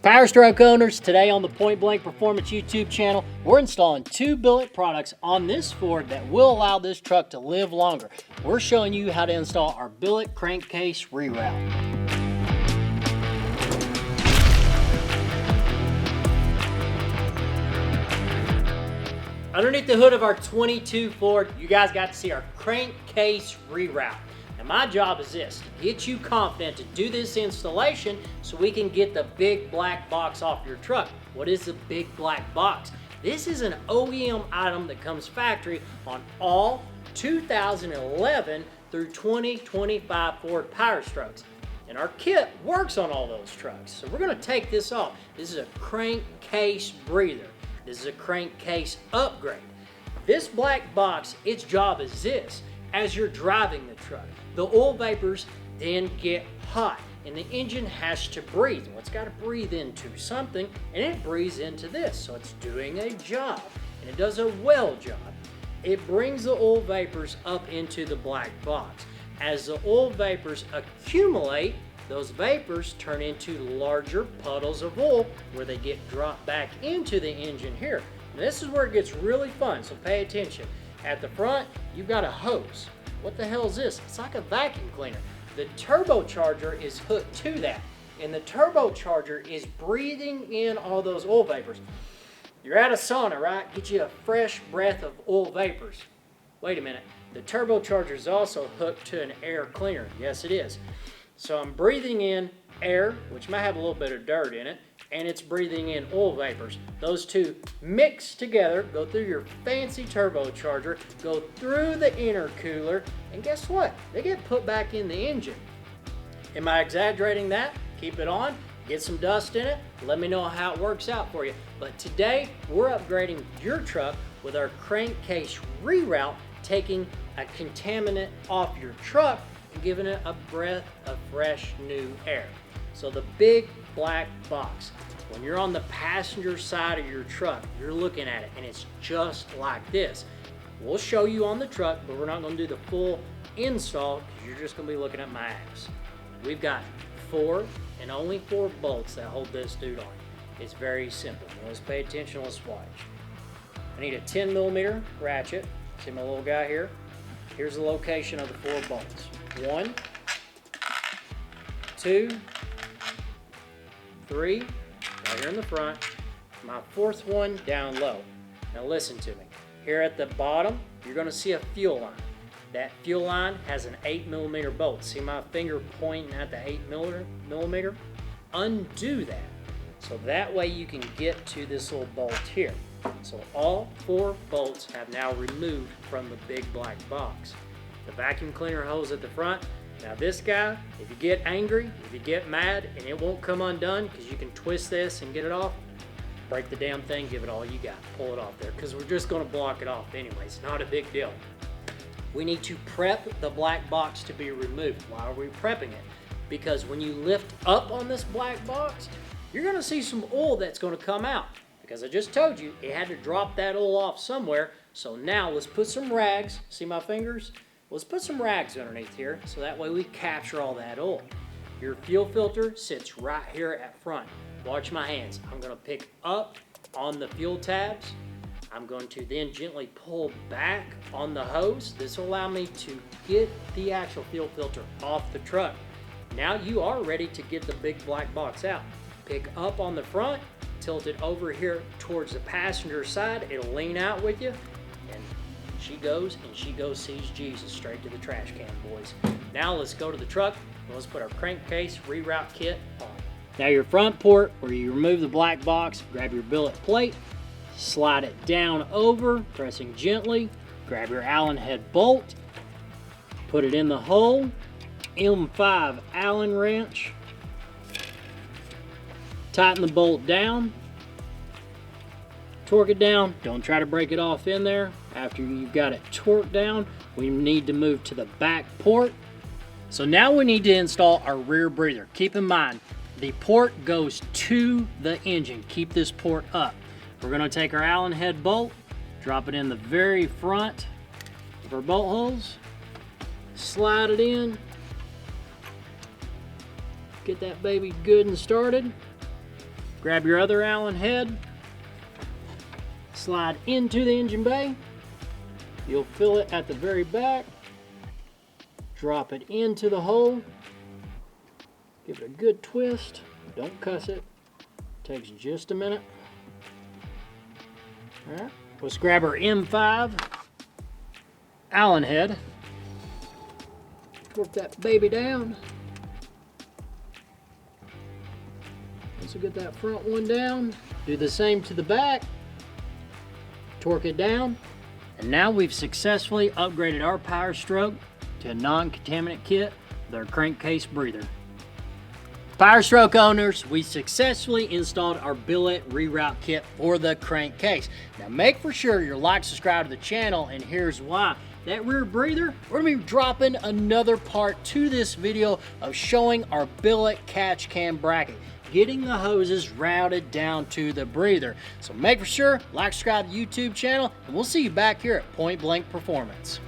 PowerStroke owners, today on the Point Blank Performance YouTube channel, we're installing two billet products on this Ford that will allow this truck to live longer. We're showing you how to install our billet crankcase reroute. Underneath the hood of our 22 Ford, you guys got to see our crankcase reroute. Now my job is this, to get you confident to do this installation so we can get the big black box off your truck. What is the big black box? This is an OEM item that comes factory on all 2011 through 2025 Ford PowerStrokes. And our kit works on all those trucks. So we're gonna take this off. This is a crankcase breather. This is a crankcase upgrade. This black box, its job is this. As you're driving the truck, the oil vapors then get hot and the engine has to breathe. Well, it's got to breathe into something and it breathes into this. So it's doing a job and it does a well job. It brings the oil vapors up into the black box. As the oil vapors accumulate, those vapors turn into larger puddles of oil where they get dropped back into the engine here. Now, this is where it gets really fun, so pay attention. At the front, you've got a hose. What the hell is this? It's like a vacuum cleaner. The turbocharger is hooked to that, and the turbocharger is breathing in all those oil vapors. You're at a sauna, right? Get you a fresh breath of oil vapors. Wait a minute. The turbocharger is also hooked to an air cleaner. Yes, it is. So I'm breathing in air, which might have a little bit of dirt in it, and it's breathing in oil vapors. Those two mix together, go through your fancy turbocharger, go through the intercooler, and guess what? They get put back in the engine. Am I exaggerating that? Keep it on, get some dust in it, let me know how it works out for you. But today, we're upgrading your truck with our crankcase reroute, taking a contaminant off your truck and giving it a breath of fresh new air. So the big black box, when you're on the passenger side of your truck, you're looking at it and it's just like this. We'll show you on the truck, but we're not going to do the full install because you're just going to be looking at my ass. We've got 4 and only 4 bolts that hold this dude on. It's very simple. Now let's pay attention, let's watch. I need a 10mm ratchet. See my little guy here? Here's the location of the 4 bolts. 1, 2, 3, right here in the front. My 4th one down low. Now listen to me. Here at the bottom, you're going to see a fuel line. That fuel line has an 8mm bolt. See my finger pointing at the 8mm? Undo that. So that way you can get to this little bolt here. So all 4 bolts have now removed from the big black box. The vacuum cleaner hose at the front. Now this guy, if you get angry, if you get mad and it won't come undone because you can twist this and get it off, break the damn thing, give it all you got, pull it off there because we're just going to block it off anyways, not a big deal. We need to prep the black box to be removed. Why are we prepping it? Because when you lift up on this black box, you're going to see some oil that's going to come out. Because I just told you, it had to drop that oil off somewhere. So now let's put some rags. See my fingers? Let's put some rags underneath here so that way we capture all that oil. Your fuel filter sits right here at front. Watch my hands. I'm going to pick up on the fuel tabs. I'm going to then gently pull back on the hose. This will allow me to get the actual fuel filter off the truck. Now you are ready to get the big black box out. Pick up on the front. Tilt it over here towards the passenger side. It'll lean out with you, and she goes sees Jesus straight to the trash can, boys. Now let's go to the truck and let's put our crankcase reroute kit on. Now your front port, where you remove the black box, grab your billet plate, slide it down over, pressing gently, grab your Allen head bolt, put it in the hole, M5 Allen wrench, tighten the bolt down, torque it down. Don't try to break it off in there. After you've got it torqued down, we need to move to the back port. So now we need to install our rear breather. Keep in mind, the port goes to the engine. Keep this port up. We're going to take our Allen head bolt, drop it in the very front of our bolt holes, slide it in, get that baby good and started. Grab your other Allen head, slide into the engine bay. You'll fill it at the very back, drop it into the hole, give it a good twist, don't cuss it, takes just a minute. All right, let's grab our M5 Allen head, torque that baby down. Once we get that front one down, do the same to the back, torque it down. And now we've successfully upgraded our PowerStroke to a non-contaminant kit with our crankcase breather. PowerStroke owners, we successfully installed our billet reroute kit for the crankcase. Now make for sure you're like, subscribe to the channel, and here's why. That rear breather, we're gonna be dropping another part to this video of showing our billet catch cam bracket, getting the hoses routed down to the breather. So make for sure, like, subscribe to the YouTube channel, and we'll see you back here at Point Blank Performance.